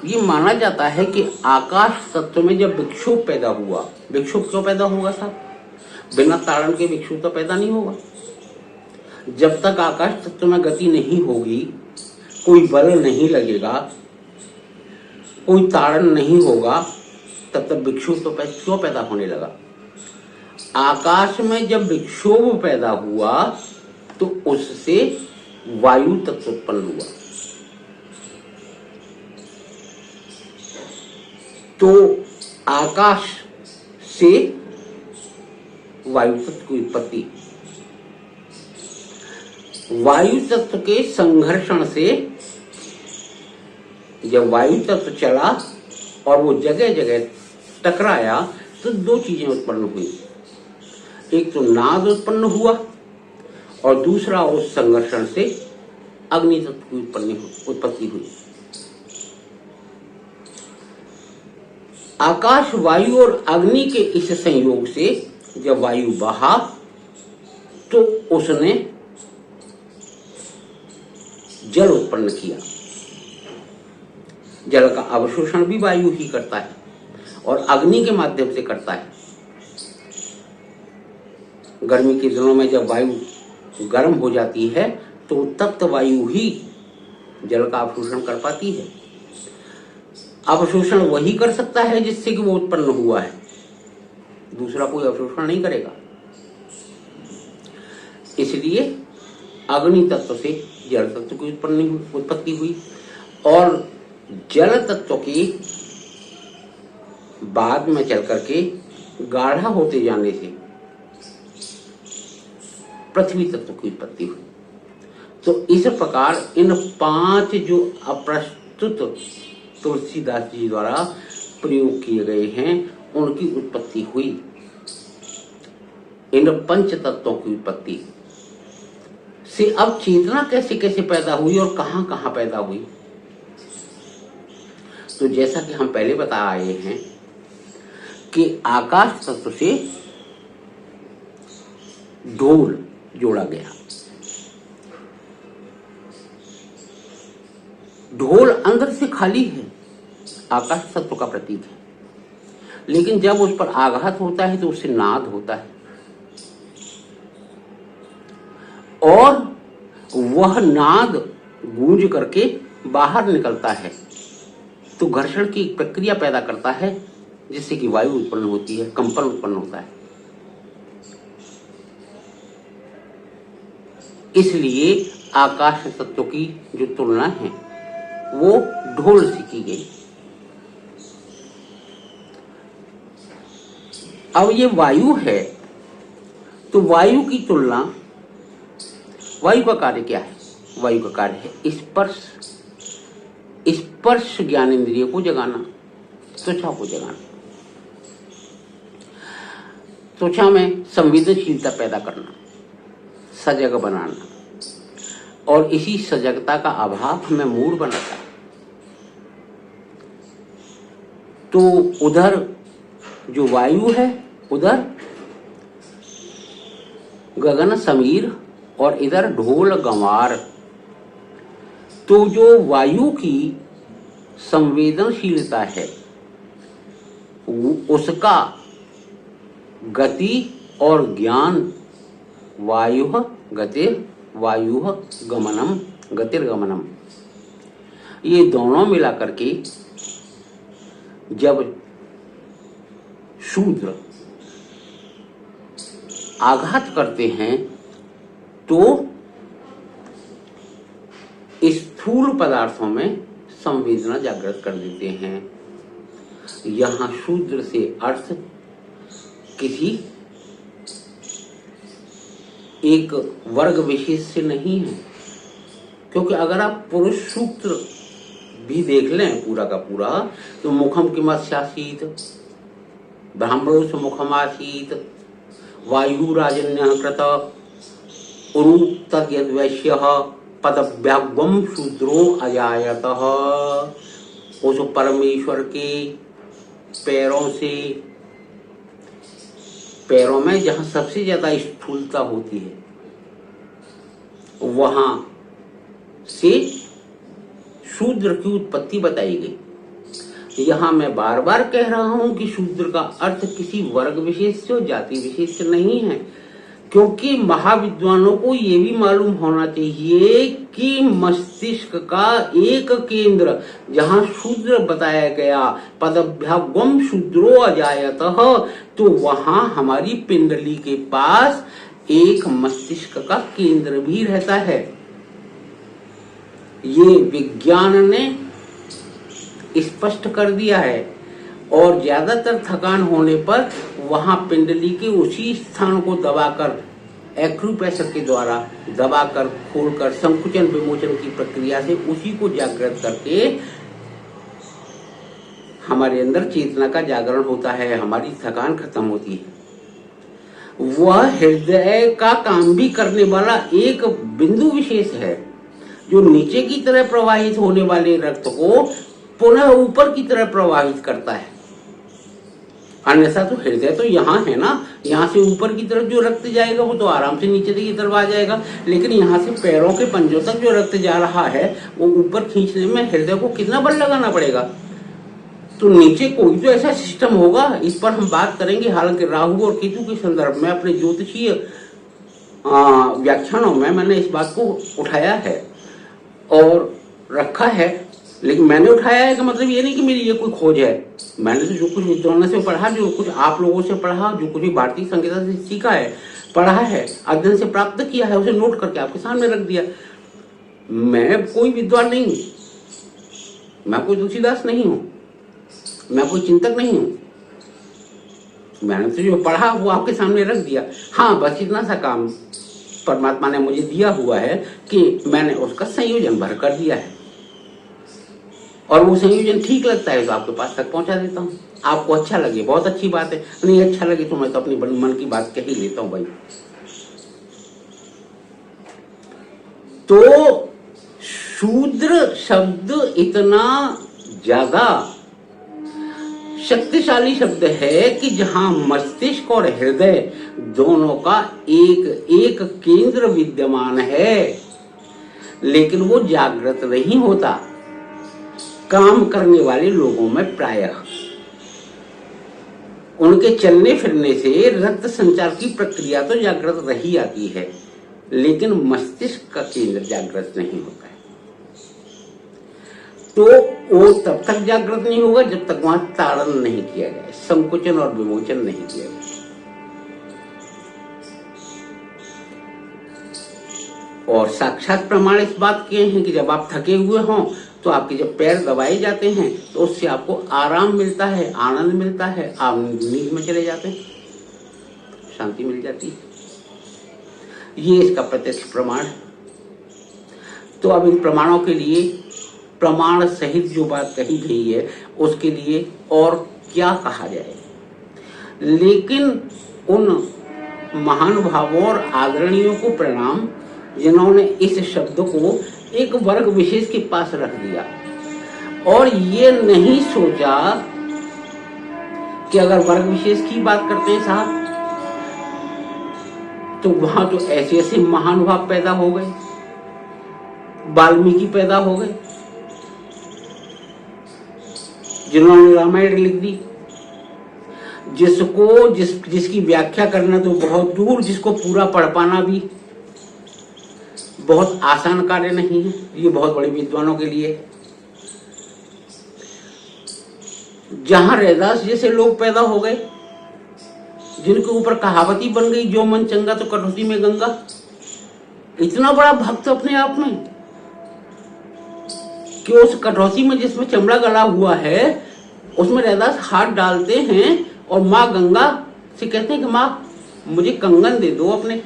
ये माना जाता है कि आकाश तत्व में जब विक्षोभ पैदा हुआ, विक्षोभ क्यों पैदा होगा साहब? बिना ताड़न के विक्षोभ तो पैदा नहीं होगा। जब तक आकाश तत्व में गति नहीं होगी, कोई बल नहीं लगेगा, कोई ताड़न नहीं होगा, तब तक विक्षोभ तो क्यों पैदा होने लगा? आकाश में जब विक्षोभ पैदा हुआ तो उससे वायु तत्व उत्पन्न हुआ। तो आकाश से वायु तत्व की उत्पत्ति, वायु तत्व के संघर्षण से जब वायु तत्व चला और वो जगह जगह टकराया तो 2 चीजें उत्पन्न हुई। एक तो नाद उत्पन्न हुआ और दूसरा उस संघर्षण से अग्नि तत्व की उत्पत्ति हुई। आकाश, वायु और अग्नि के इस संयोग से जब वायु बहा तो उसने जल उत्पन्न किया। जल का अवशोषण भी वायु ही करता है और अग्नि के माध्यम से करता है। गर्मी के दिनों में जब वायु गर्म हो जाती है तो तप्त वायु ही जल का अवशोषण कर पाती है। अवशोषण वही कर सकता है जिससे कि वो उत्पन्न हुआ है, दूसरा कोई अवशोषण नहीं करेगा। इसलिए अग्नि तत्व से जल तत्व की उत्पत्ति हुई और जल तत्व की बाद में चल करके गाढ़ा होते जाने से पृथ्वी तत्व की उत्पत्ति हुई। तो इस प्रकार इन 5 जो अप्रस्तुत तुलसीदास जी द्वारा प्रयोग किए गए हैं उनकी उत्पत्ति हुई। इन 5 तत्वों की उत्पत्ति से अब चेतना कैसे कैसे पैदा हुई और कहां कहां पैदा हुई। तो जैसा कि हम पहले बता आए हैं कि आकाश तत्व से ढोल जोड़ा गया। ढोल अंदर से खाली है, आकाश तत्व का प्रतीक है, लेकिन जब उस पर आघात होता है तो उससे नाद होता है और वह नाद गूंज करके बाहर निकलता है तो घर्षण की प्रक्रिया पैदा करता है जिससे कि वायु उत्पन्न होती है, कंपन उत्पन्न होता है। इसलिए आकाश तत्व की जो तुलना है वो ढोल से की गई। अब ये वायु है तो वायु की तुलना, वायु का कार्य क्या है? वायु का कार्य है स्पर्श, स्पर्श ज्ञान इंद्रिय को जगाना, त्वचा को जगाना, त्वचा में संवेदनशीलता पैदा करना, सजग बनाना, और इसी सजगता का अभाव हमें मूड बनाता है। तो उधर जो वायु है उधर गगन समीर और इधर ढोल गंवार। तो जो वायु की संवेदनशीलता है उसका गति और ज्ञान वायु गतिर वायु गमनम गतिर्गमनम, ये दोनों मिला करके जब शूद्र आघात करते हैं तो स्थूल पदार्थों में संवेदना जागृत कर देते हैं। यहां शूद्र से अर्थ किसी एक वर्ग विशेष से नहीं है, क्योंकि अगर आप पुरुष सूत्र भी देख लें पूरा का पूरा तो मुखम किमस्यासीत, ब्राह्मणों से मुखम आसीत, वायुराजन्य कृत उरूक्त यद्वैश्यः पदभ्याग्वम शूद्रो अजायतः। उस परमेश्वर के पैरों में जहां सबसे ज्यादा स्थूलता होती है वहां से शूद्र की उत्पत्ति बताई गई। यहां मैं बार बार कह रहा हूं कि शूद्र का अर्थ किसी वर्ग विशेष से और जाति विशेष से नहीं है, क्योंकि महाविद्वानों को ये भी मालूम होना चाहिए कि मस्तिष्क का एक केंद्र जहां शूद्र बताया गया पदभ्याग्वम शूद्रो अजायतः, तो वहां हमारी पिंडली के पास एक मस्तिष्क का केंद्र भी रहता है। ये विज्ञान ने स्पष्ट कर दिया है और ज्यादातर थकान होने पर वहां पिंडली के उसी स्थान को दबाकर एक्यूप्रेशर के द्वारा दबाकर खोलकर संकुचन विमोचन की प्रक्रिया से उसी को जागृत करके हमारे अंदर चेतना का जागरण होता है, हमारी थकान खत्म होती है। वह हृदय का काम भी करने वाला एक बिंदु विशेष है जो नीचे की तरह प्रवाहित होने वाले रक्त को पुनः ऊपर की तरह प्रवाहित करता है। अन्यथा तो हृदय तो यहाँ है ना, यहाँ से ऊपर की तरफ जो रक्त जाएगा वो तो आराम से नीचे की तरफ आ जाएगा, लेकिन यहाँ से पैरों के पंजों तक जो रक्त जा रहा है वो ऊपर खींचने में हृदय को कितना बल लगाना पड़ेगा। तो नीचे कोई तो ऐसा सिस्टम होगा, इस पर हम बात करेंगे। हालांकि राहु और केतु के संदर्भ में अपने ज्योतिषीय व्याख्यानों में मैंने इस बात को उठाया है और रखा है, लेकिन मैंने उठाया है कि मतलब ये नहीं कि मेरी ये कोई खोज है। मैंने तो जो कुछ विद्वानों से पढ़ा, जो कुछ आप लोगों से पढ़ा, जो कुछ भी भारतीय संगीता से सीखा है, पढ़ा है, अध्ययन से प्राप्त किया है, उसे नोट करके आपके सामने रख दिया। मैं कोई विद्वान नहीं हूं, मैं कोई तुलसीदास नहीं हूं, मैं कोई चिंतक नहीं हूं। मैंने तो जो पढ़ा वो आपके सामने रख दिया। हाँ, बस इतना सा काम परमात्मा ने मुझे दिया हुआ है कि मैंने उसका संयोजन भर कर दिया है और वो संयोजन ठीक लगता है तो आपके पास तक पहुंचा देता हूँ। आपको अच्छा लगे बहुत अच्छी बात है, नहीं अच्छा लगे तो मैं तो अपनी बड़ी मन की बात कह ही लेता हूँ भाई। तो शूद्र शब्द इतना ज्यादा शक्तिशाली शब्द है कि जहां मस्तिष्क और हृदय दोनों का एक केंद्र विद्यमान है, लेकिन वो जागृत नहीं होता। काम करने वाले लोगों में प्रायः उनके चलने फिरने से रक्त संचार की प्रक्रिया तो जागृत रही आती है, लेकिन मस्तिष्क का केंद्र जागृत नहीं होता है। तो वो तब तक जागृत नहीं होगा जब तक वहां ताड़न नहीं किया जाए, संकुचन और विमोचन नहीं किया जाए। और साक्षात प्रमाण इस बात के हैं कि जब आप थके हुए हों तो आपके जब पैर दबाए जाते हैं तो उससे आपको आराम मिलता है, आनंद मिलता है, आप नींद में चले जाते हैं, शांति मिल जाती है। ये इसका प्रत्यक्ष प्रमाण है। तो अब इन प्रमाणों के लिए प्रमाण सहित जो बात कही गई है उसके लिए और क्या कहा जाए। लेकिन उन महानुभावों और आदरणीयों को प्रणाम जिन्होंने इस शब्द को एक वर्ग विशेष के पास रख दिया और ये नहीं सोचा कि अगर वर्ग विशेष की बात करते हैं साहब तो वहां तो ऐसे ऐसे महानुभाव पैदा हो गए, वाल्मीकि पैदा हो गए जिन्होंने रामायण लिख दी, जिसकी व्याख्या करना तो बहुत दूर, जिसको पूरा पढ़ पाना भी बहुत आसान कार्य नहीं है। ये बहुत बड़े विद्वानों के लिए। जहां रैदास जैसे लोग पैदा हो गए जिनके ऊपर कहावती बन गई, जो मन चंगा तो कटौती में गंगा। इतना बड़ा भक्त अपने आप में कि उस कटौती में जिसमें चमड़ा गला हुआ है उसमें रैदास हाथ डालते हैं और माँ गंगा से कहते हैं कि माँ मुझे कंगन दे दो अपने,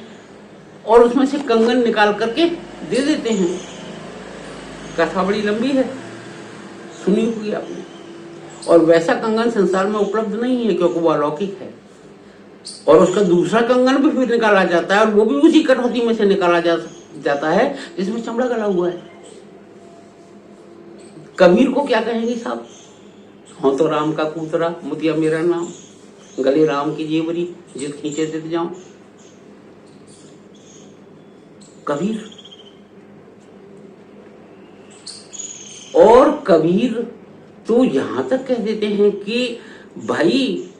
और उसमें से कंगन निकाल करके दे देते हैं। कथा बड़ी लंबी है, सुनी होगी आपने। और वैसा कंगन संसार में उपलब्ध नहीं है क्योंकि वो अलौकिक है। और उसका दूसरा कंगन भी फिर निकाला जाता है और वो भी उसी कटौती में से निकाला जाता है जिसमें चमड़ा गला हुआ है। कबीर को क्या कहेंगे साहब? हो तो राम का कूतरा, मुतिया मेरा नाम, गले राम की जेवरी, जिस खींचे तित जाऊं। कबीर। और कबीर तो यहां तक कह देते हैं कि भाई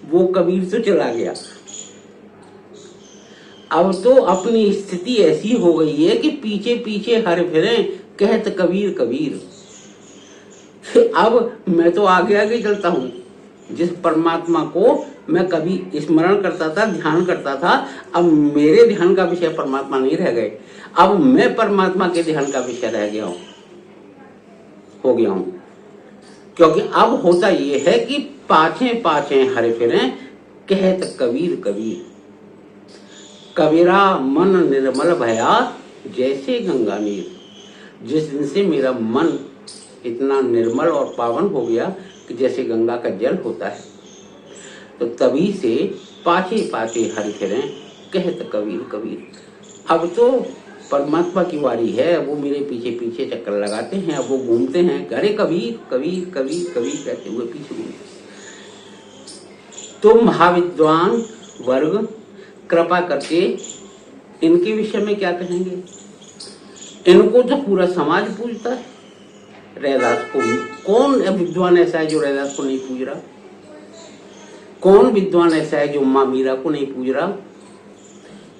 वो कबीर तो चला गया, अब तो अपनी स्थिति ऐसी हो गई है कि पीछे पीछे हर फिरें कहत कबीर कबीर। अब मैं तो आगे आगे चलता हूं। जिस परमात्मा को मैं कभी स्मरण करता था, ध्यान करता था, अब मेरे ध्यान का विषय परमात्मा नहीं रह गए, अब मैं परमात्मा के ध्यान का विषय रह गया हूं, हो गया हूं। क्योंकि अब होता यह है कि पाछे पाछे हरे फिरें कहत कबीर कबीर। कबीरा मन निर्मल भया जैसे गंगा नीर। जिस दिन से मेरा मन इतना निर्मल और पावन हो गया कि जैसे गंगा का जल होता है, तो तभी से पाछे पाछे हरि फिरें कहत कबीर कबीर। अब तो परमात्मा की वारी है, वो मेरे पीछे पीछे चक्कर लगाते हैं, अब वो घूमते हैं, अरे कबीर कबीर कबीर कबीर कहते हुए पीछे घूमते। तो महाविद्वान वर्ग कृपा करके इनके विषय में क्या कहेंगे? इनको तो पूरा समाज पूजता है, रैदास को भी। कौन विद्वान ऐसा है जो रैदास को नहीं पूज रहा? कौन विद्वान ऐसा है जो माँ मीरा को नहीं पूज रहा?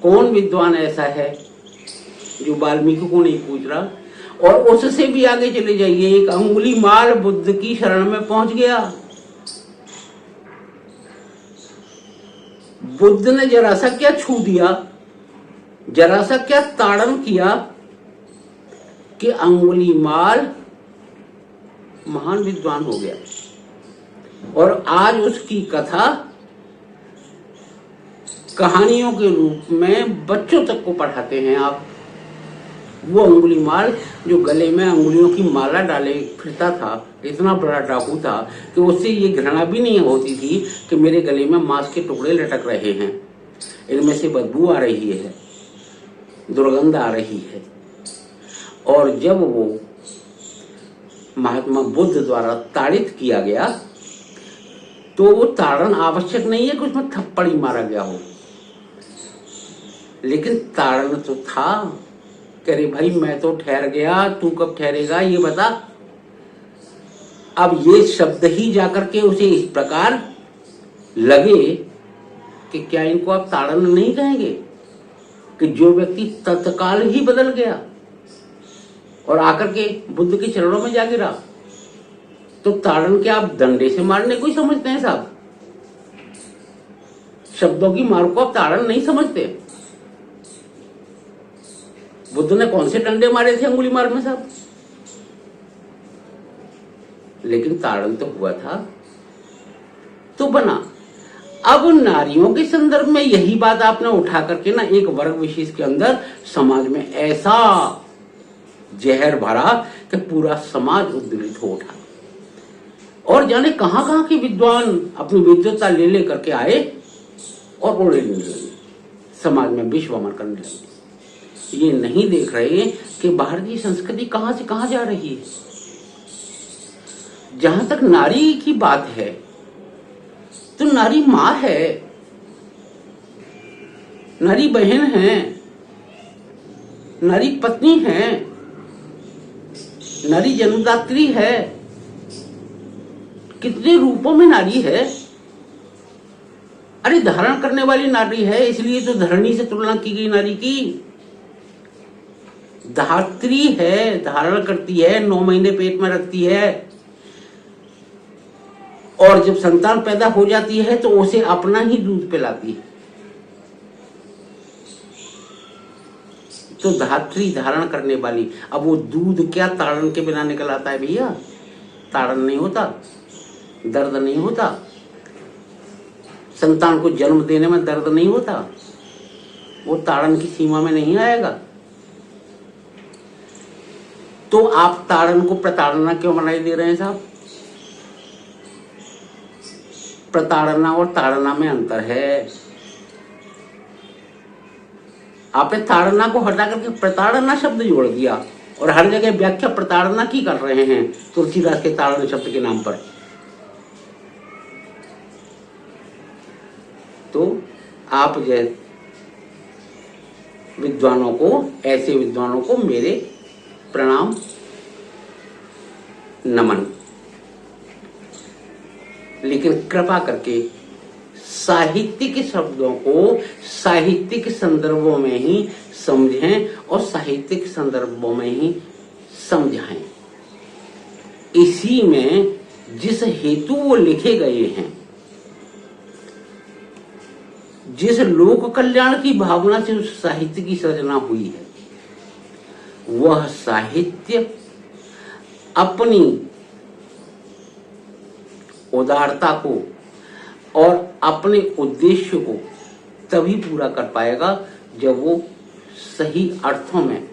कौन विद्वान ऐसा है जो वाल्मीकि को नहीं पूज रहा? और उससे भी आगे चले जाइए, एक अंगुली माल बुद्ध की शरण में पहुंच गया। बुद्ध ने जरा सा क्या छू दिया, जरा सा क्या ताड़न किया कि अंगुली माल महान विद्वान हो गया। और आज उसकी कथा कहानियों के रूप में बच्चों तक को पढ़ाते हैं आप। वो अंगुलीमाल जो गले में अंगुलियों की माला डाले फिरता था, इतना बड़ा डाकू था कि उससे ये घृणा भी नहीं होती थी कि मेरे गले में मांस के टुकड़े लटक रहे हैं, इनमें से बदबू आ रही है, दुर्गंध आ रही है। और जब वो महात्मा बुद्ध द्वारा ताड़ित किया गया तो वो ताड़न आवश्यक नहीं है कि उसमें थप्पड़ ही मारा गया हो, लेकिन ताड़न तो था। कह रहे भाई मैं तो ठहर गया, तू कब ठहरेगा ये बता। अब ये शब्द ही जाकर के उसे इस प्रकार लगे कि क्या इनको आप ताड़न नहीं कहेंगे, कि जो व्यक्ति तत्काल ही बदल गया और आकर के बुद्ध के चरणों में जा गिरा, तो ताड़न क्या आप डंडे से मारने को ही समझते हैं साहब? शब्दों की मार को आप ताड़न नहीं समझते। बुद्ध ने कौन से डंडे मारे थे अंगुली मार में साहब? लेकिन ताड़न तो हुआ था, तो बना। अब नारियों के संदर्भ में यही बात आपने उठा करके ना एक वर्ग विशेष के अंदर समाज में ऐसा जहर भरा कि पूरा समाज उद्दुलित हो उठा, और जाने कहां कहां के विद्वान अपनी विद्वत्ता ले ले करके आए और उड़ने लगे, समाज में विश्वमर करने लगे। ये नहीं देख रहे कि भारतीय संस्कृति कहां से कहां जा रही है। जहां तक नारी की बात है तो नारी मां है, नारी बहन है, नारी पत्नी है, नारी जन्मदात्री है। कितने रूपों में नारी है। अरे धारण करने वाली नारी है, इसलिए तो धरणी से तुलना की गई नारी की। धात्री है, धारण करती है, 9 महीने पेट में रखती है, और जब संतान पैदा हो जाती है तो उसे अपना ही दूध पिलाती है। तो धात्री धारण करने वाली, अब वो दूध क्या ताड़न के बिना निकल आता है भैया? ताड़न नहीं होता, दर्द नहीं होता, संतान को जन्म देने में दर्द नहीं होता, वो ताड़न की सीमा में नहीं आएगा। तो आप ताड़न को प्रताड़ना क्यों बनाई दे रहे हैं साहब? प्रताड़ना और ताड़ना में अंतर है। आपने ताड़ना को हटा करके प्रताड़ना शब्द जोड़ दिया और हर जगह व्याख्या प्रताड़ना की कर रहे हैं तुलसीदास के ताड़न शब्द के नाम पर। तो आप जैसे विद्वानों को, ऐसे विद्वानों को मेरे प्रणाम नमन, लेकिन कृपा करके साहित्यिक शब्दों को साहित्यिक संदर्भों में ही समझें और साहित्यिक संदर्भों में ही समझाएं। इसी में जिस हेतु वो लिखे गए हैं, जिस लोक कल्याण की भावना से उस साहित्य की सृजना हुई है, वह साहित्य अपनी उदारता को और अपने उद्देश्य को तभी पूरा कर पाएगा जब वो सही अर्थों में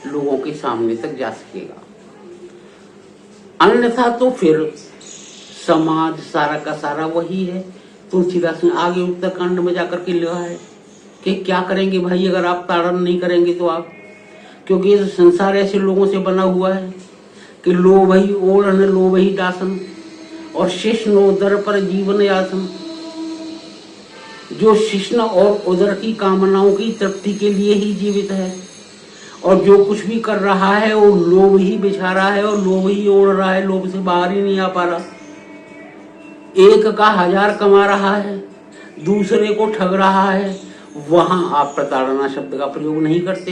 लोगों के सामने तक जा सकेगा। अन्यथा तो फिर समाज सारा का सारा वही है। तुलसीदास ने आगे उत्तरकांड में जाकर के लिखा है कि क्या करेंगे भाई अगर आप ताड़न नहीं करेंगे तो आप, क्योंकि ये संसार ऐसे लोगों से बना हुआ है कि लोभ ही ओढ़न लोभ ही दासन और शिष्ण उदर पर जीवन यासन। जो शिष्ण और उदर की कामनाओं की तृप्ति के लिए ही जीवित है और जो कुछ भी कर रहा है वो लोभ ही बिछा रहा है और लोभ ही ओढ़ रहा है, लोभ से बाहर ही नहीं आ पा रहा। एक का 1000 कमा रहा है, दूसरे को ठग रहा है, वहां आप प्रताड़ना शब्द का प्रयोग नहीं करते।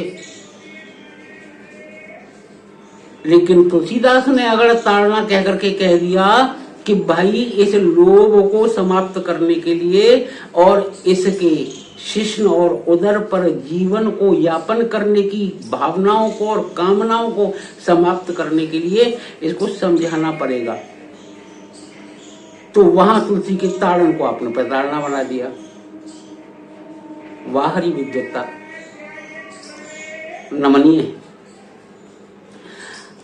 लेकिन तुलसीदास ने अगर ताड़ना कह करके कह दिया कि भाई इस लोभ को समाप्त करने के लिए और इसके शिष्ण और उदर पर जीवन को यापन करने की भावनाओं को और कामनाओं को समाप्त करने के लिए इसको समझाना पड़ेगा, तो वहां तुलसी के ताड़न को आपने प्रताड़ना बना दिया। वाह हरी विद्वत्ता, नमनीय है।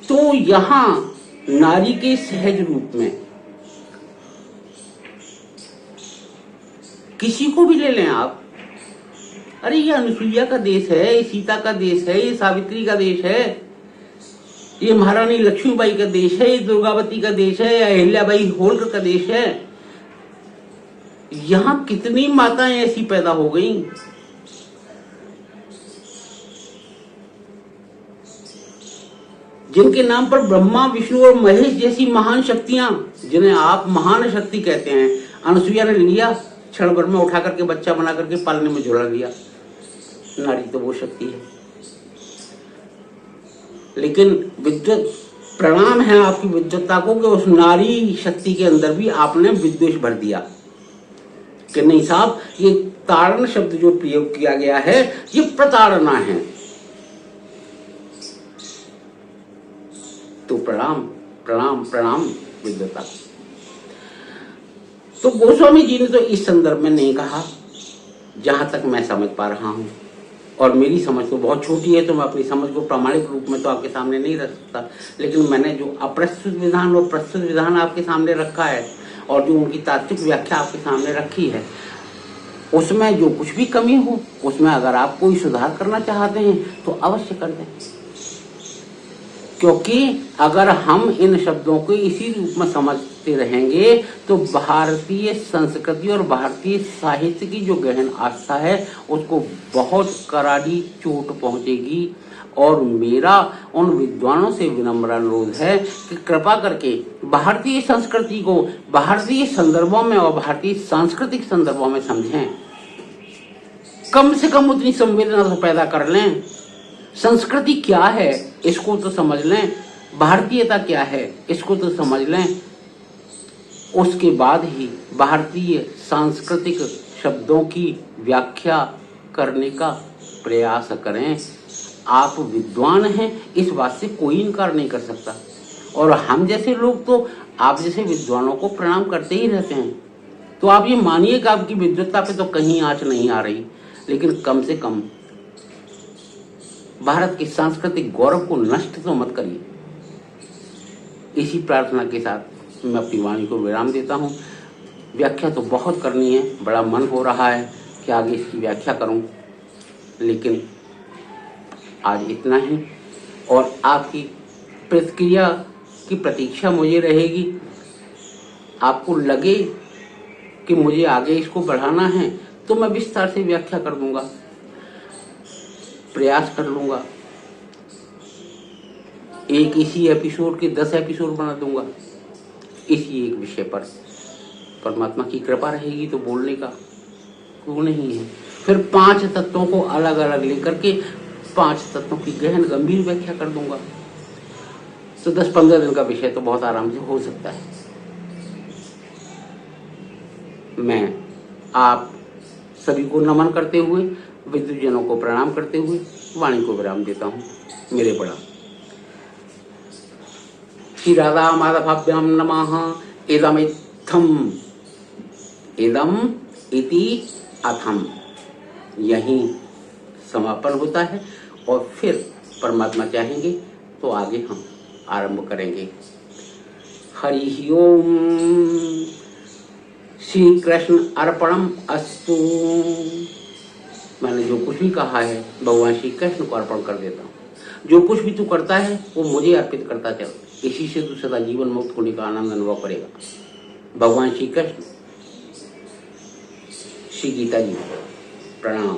तो यहां नारी के सहज रूप में किसी को भी ले लें आप, अरे ये अनुसुईया का देश है, ये सीता का देश है, ये सावित्री का देश है, ये महारानी लक्ष्मीबाई का देश है, ये दुर्गावती का देश है, अहिल्याबाई होल्कर का देश है। यहां कितनी माताएं ऐसी पैदा हो गई जिनके नाम पर ब्रह्मा विष्णु और महेश जैसी महान शक्तियां, जिन्हें आप महान शक्ति कहते हैं, अनुसुईया ने लिया, क्षण भर में उठा करके बच्चा बना करके पालने में झोला दिया। नारी तो वो शक्ति है। लेकिन विद्वत, प्रणाम है आपकी विद्वत्ता को कि उस नारी शक्ति के अंदर भी आपने विद्वेष भर दिया कि नहीं साहब, ये ताड़न शब्द जो प्रयोग किया गया है ये प्रताड़ना है। तो प्रणाम प्रणाम प्रणाम विद्वत्ता। तो गोस्वामी जी ने तो इस संदर्भ में नहीं कहा, जहां तक मैं समझ पा रहा हूं, और मेरी समझ तो बहुत छोटी है तो मैं अपनी समझ को प्रामाणिक रूप में तो आपके सामने नहीं रख सकता, लेकिन मैंने जो अप्रस्तुत विधान और प्रस्तुत विधान आपके सामने रखा है और जो उनकी तात्विक व्याख्या आपके सामने रखी है, उसमें जो कुछ भी कमी हो उसमें अगर आप कोई सुधार करना चाहते हैं तो अवश्य कर दें। क्योंकि अगर हम इन शब्दों को इसी रूप में समझते रहेंगे तो भारतीय संस्कृति और भारतीय साहित्य की जो गहन आस्था है उसको बहुत करारी चोट पहुंचेगी। और मेरा उन विद्वानों से विनम्र अनुरोध है कि कृपा करके भारतीय संस्कृति को भारतीय संदर्भों में और भारतीय सांस्कृतिक संदर्भों में समझें। कम से कम उतनी संवेदना तो पैदा कर लें। संस्कृति क्या है इसको तो समझ लें, भारतीयता क्या है इसको तो समझ लें। उसके बाद ही भारतीय सांस्कृतिक शब्दों की व्याख्या करने का प्रयास करें। आप विद्वान हैं, इस बात से कोई इनकार नहीं कर सकता, और हम जैसे लोग तो आप जैसे विद्वानों को प्रणाम करते ही रहते हैं। तो आप ये मानिए कि आपकी विद्वत्ता पे तो कहीं आंच नहीं आ रही, लेकिन कम से कम भारत के सांस्कृतिक गौरव को नष्ट तो मत करिए। इसी प्रार्थना के साथ मैं अपनी वाणी को विराम देता हूँ। व्याख्या तो बहुत करनी है, बड़ा मन हो रहा है कि आगे इसकी व्याख्या करूं, लेकिन आज इतना ही। और आपकी प्रतिक्रिया की प्रतीक्षा मुझे रहेगी। आपको लगे कि मुझे आगे इसको बढ़ाना है तो मैं विस्तार से व्याख्या कर दूंगा, प्रयास कर लूंगा। एक इसी एपिसोड के 10 एपिसोड बना दूंगा इसी एक विषय पर। परमात्मा की कृपा रहेगी तो बोलने का क्यों नहीं है। फिर 5 तत्वों को अलग अलग लेकर के 5 तत्वों की गहन गंभीर व्याख्या कर दूंगा। तो 10-15 दिन का विषय तो बहुत आराम से हो सकता है। मैं आप सभी को नमन करते हुए, विद्वजनों को प्रणाम करते हुए वाणी को विराम देता हूँ। मेरे बड़ा श्री राधा माधवाभ्याम नमः। इदमित्थम इदम इति अथम, यहीं समापन होता है और फिर परमात्मा चाहेंगे तो आगे हम आरंभ करेंगे। हरि ओम। श्री कृष्ण अर्पणम अस्तु। मैंने जो कुछ भी कहा है भगवान श्री कृष्ण को अर्पण कर देता हूँ। जो कुछ भी तू करता है वो मुझे अर्पित करता चल, इसी से तू सदा जीवन मुक्त होने का आनंद अनुभव करेगा। भगवान श्री कृष्ण, श्री गीता जी प्रणाम।